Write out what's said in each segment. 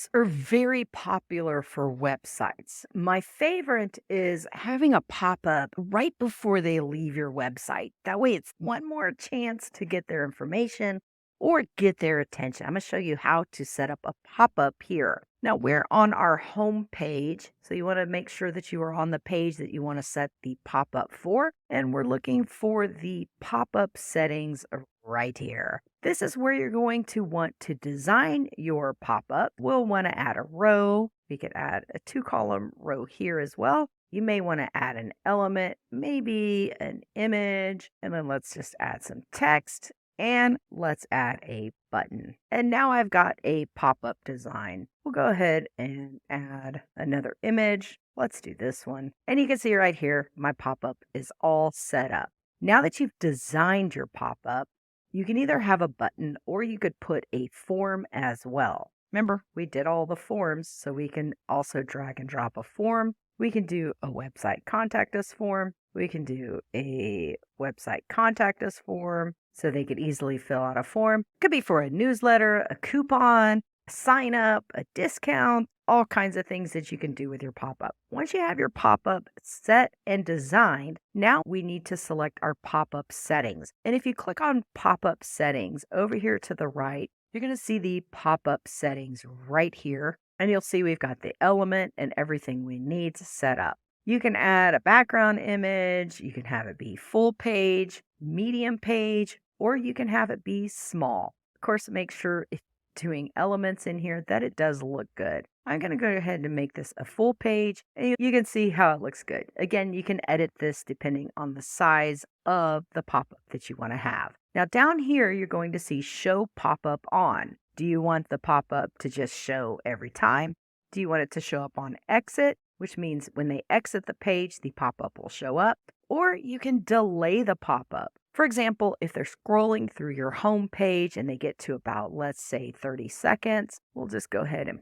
Pop-ups are very popular for websites. My favorite is having a pop-up right before they leave your website. That way it's one more chance to get their information or get their attention. I'm going to show you how to set up a pop-up here. Now we're on our home page, so you want to make sure that you are on the page that you want to set the pop-up for, and we're looking for the pop-up settings right here. This is where you're going to want to design your pop-up. We'll want to add a row. We could add a 2-column row here as well. You may want to add an element, maybe an image, and then let's just add some text. And let's add a button. And now I've got a pop-up design. We'll go ahead and add another image. Let's do this one. And you can see right here, my pop-up is all set up. Now that you've designed your pop-up, you can either have a button or you could put a form as well. Remember, we did all the forms, so we can also drag and drop a form. We can do a website contact us form. We can do a website contact us form so they could easily fill out a form. It could be for a newsletter, a coupon, a sign up, a discount, all kinds of things that you can do with your pop-up. Once you have your pop-up set and designed, now we need to select our pop-up settings. And if you click on pop-up settings over here to the right, you're going to see the pop-up settings right here. And you'll see we've got the element and everything we need to set up. You can add a background image, you can have it be full page, medium page, or you can have it be small. Of course, make sure if doing elements in here that it does look good. I'm going to go ahead and make this a full page, and you can see how it looks good. Again, you can edit this depending on the size of the pop-up that you want to have. Now down here, you're going to see show pop-up on. Do you want the pop-up to just show every time? Do you want it to show up on exit, which means when they exit the page, the pop-up will show up? Or you can delay the pop-up. For example, if they're scrolling through your home page and they get to about, let's say 30 seconds, we'll just go ahead and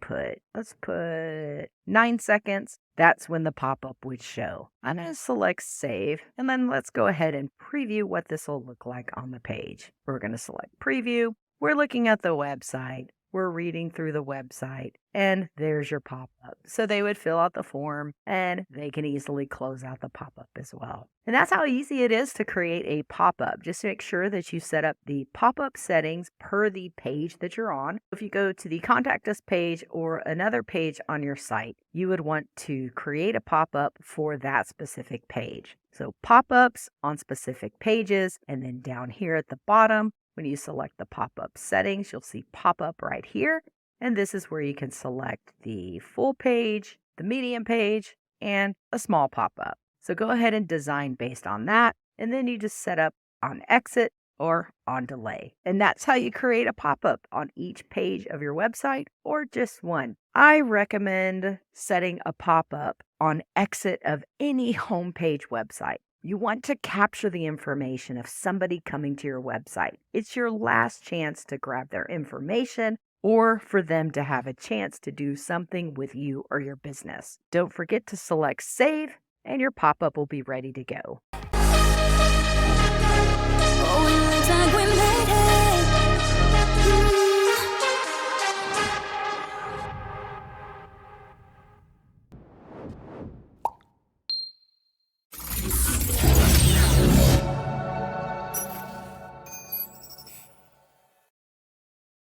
let's put 9 seconds. That's when the pop-up would show. I'm going to select save, and then let's go ahead and preview what this will look like on the page. We're going to select preview. We're looking at the website. We're reading through the website, and there's your pop-up. So they would fill out the form, and they can easily close out the pop-up as well. And that's how easy it is to create a pop-up. Just make sure that you set up the pop-up settings per the page that you're on. If you go to the Contact Us page or another page on your site, you would want to create a pop-up for that specific page. So pop-ups on specific pages, and then down here at the bottom, when you select the pop-up settings, you'll see pop-up right here. And this is where you can select the full page, the medium page, and a small pop-up. So go ahead and design based on that. And then you just set up on exit or on delay. And that's how you create a pop-up on each page of your website or just one. I recommend setting a pop-up on exit of any homepage website. You want to capture the information of somebody coming to your website. It's your last chance to grab their information or for them to have a chance to do something with you or your business. Don't forget to select save, and your pop-up will be ready to go. Oh, it looks like we're